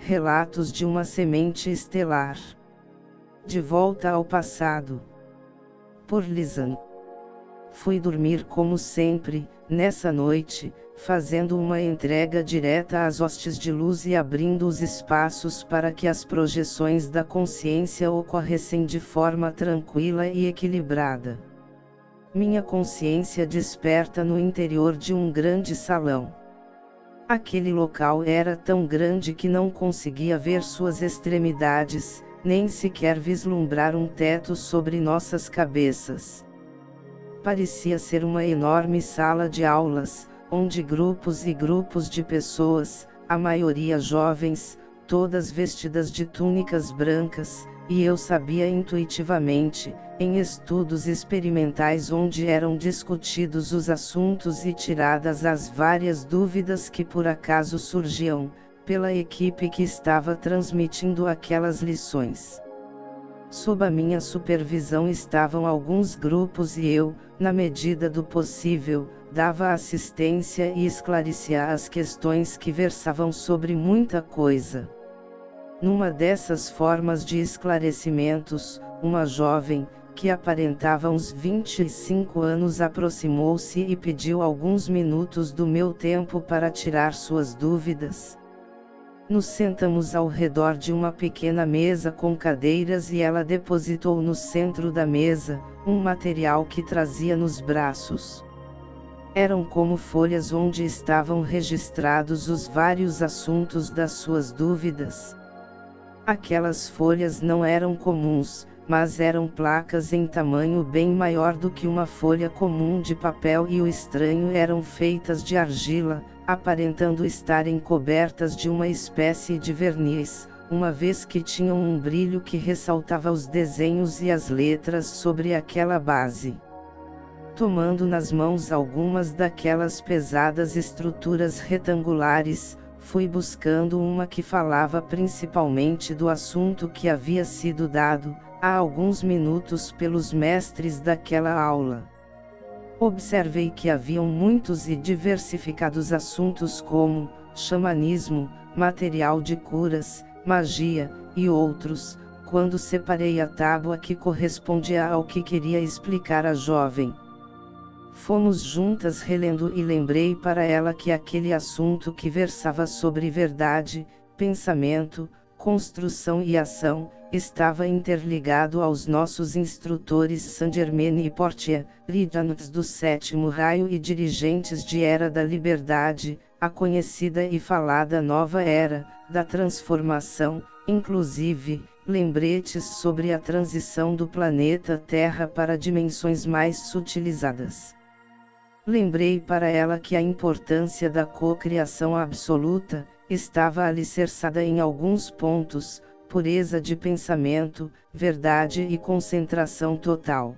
Relatos de uma semente estelar. De volta ao passado. Por Lisan. Fui dormir como sempre, nessa noite, fazendo uma entrega direta às hostes de luz e abrindo os espaços para que as projeções da consciência ocorressem de forma tranquila e equilibrada. Minha consciência desperta no interior de um grande salão. Aquele local era tão grande que não conseguia ver suas extremidades, nem sequer vislumbrar um teto sobre nossas cabeças. Parecia ser uma enorme sala de aulas, onde grupos e grupos de pessoas, a maioria jovens, todas vestidas de túnicas brancas, e eu sabia intuitivamente, em estudos experimentais onde eram discutidos os assuntos e tiradas as várias dúvidas que por acaso surgiam, pela equipe que estava transmitindo aquelas lições. Sob a minha supervisão estavam alguns grupos e eu, na medida do possível, dava assistência e esclarecia as questões que versavam sobre muita coisa. Numa dessas formas de esclarecimentos, uma jovem, que aparentava uns 25 anos aproximou-se e pediu alguns minutos do meu tempo para tirar suas dúvidas. Nos sentamos ao redor de uma pequena mesa com cadeiras e ela depositou no centro da mesa, um material que trazia nos braços. Eram como folhas onde estavam registrados os vários assuntos das suas dúvidas. Aquelas folhas não eram comuns, mas eram placas em tamanho bem maior do que uma folha comum de papel e o estranho eram feitas de argila, aparentando estarem cobertas de uma espécie de verniz, uma vez que tinham um brilho que ressaltava os desenhos e as letras sobre aquela base. Tomando nas mãos algumas daquelas pesadas estruturas retangulares, fui buscando uma que falava principalmente do assunto que havia sido dado, há alguns minutos pelos mestres daquela aula. Observei que haviam muitos e diversificados assuntos como xamanismo, material de curas, magia, e outros, quando separei a tábua que correspondia ao que queria explicar a jovem. Fomos juntas relendo e lembrei para ela que aquele assunto que versava sobre verdade, pensamento, construção e ação, estava interligado aos nossos instrutores Saint-Germain e Portier, Ridans do sétimo raio e dirigentes de Era da Liberdade, a conhecida e falada Nova Era, da Transformação, inclusive, lembretes sobre a transição do planeta Terra para dimensões mais sutilizadas. Lembrei para ela que a importância da cocriação absoluta, estava alicerçada em alguns pontos, pureza de pensamento, verdade e concentração total.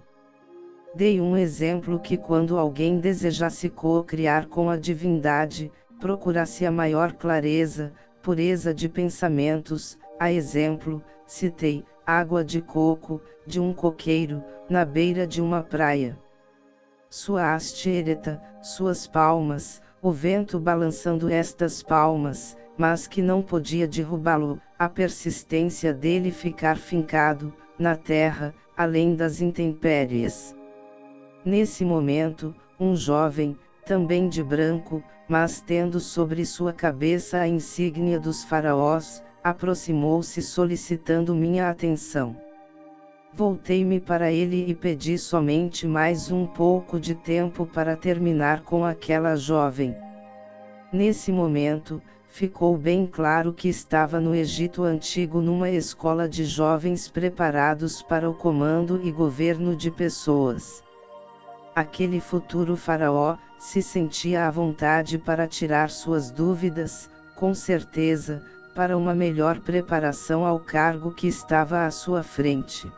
Dei um exemplo que quando alguém desejasse co-criar com a divindade, procurasse a maior clareza, pureza de pensamentos, a exemplo, citei, água de coco, de um coqueiro, na beira de uma praia. Sua haste ereta, suas palmas, o vento balançando estas palmas, mas que não podia derrubá-lo, a persistência dele ficar fincado, na terra, além das intempéries. Nesse momento, um jovem, também de branco, mas tendo sobre sua cabeça a insígnia dos faraós, aproximou-se solicitando minha atenção. Voltei-me para ele e pedi somente mais um pouco de tempo para terminar com aquela jovem. Nesse momento, ficou bem claro que estava no Egito Antigo numa escola de jovens preparados para o comando e governo de pessoas. Aquele futuro faraó, se sentia à vontade para tirar suas dúvidas, com certeza, para uma melhor preparação ao cargo que estava à sua frente.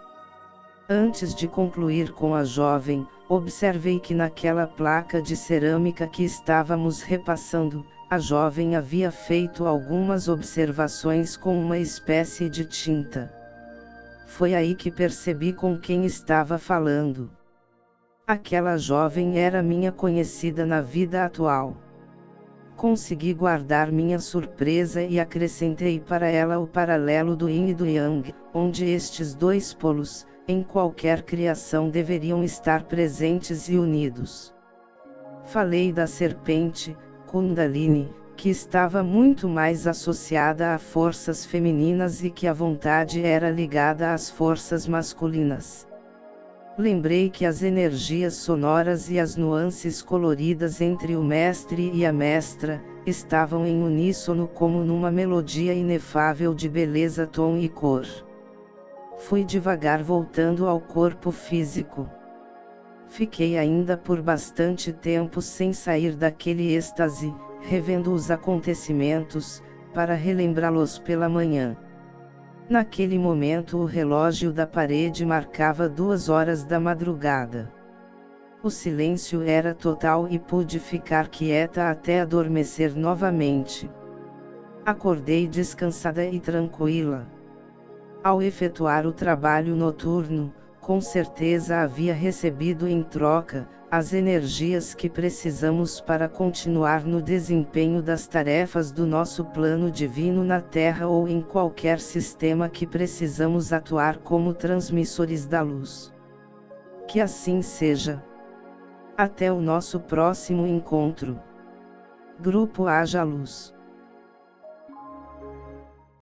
Antes de concluir com a jovem, observei que naquela placa de cerâmica que estávamos repassando, a jovem havia feito algumas observações com uma espécie de tinta. Foi aí que percebi com quem estava falando. Aquela jovem era minha conhecida na vida atual. Consegui guardar minha surpresa e acrescentei para ela o paralelo do Yin e do Yang, onde estes dois polos, em qualquer criação, deveriam estar presentes e unidos. Falei da serpente, Kundalini, que estava muito mais associada a forças femininas e que a vontade era ligada às forças masculinas. Lembrei que as energias sonoras e as nuances coloridas entre o mestre e a mestra estavam em uníssono como numa melodia inefável de beleza, tom e cor. Fui devagar voltando ao corpo físico. Fiquei ainda por bastante tempo sem sair daquele êxtase, revendo os acontecimentos, para relembrá-los pela manhã. Naquele momento o relógio da parede marcava 2 horas da madrugada. O silêncio era total e pude ficar quieta até adormecer novamente. Acordei descansada e tranquila. Ao efetuar o trabalho noturno, com certeza havia recebido em troca as energias que precisamos para continuar no desempenho das tarefas do nosso plano divino na Terra ou em qualquer sistema que precisamos atuar como transmissores da luz. Que assim seja. Até o nosso próximo encontro. Grupo Haja Luz.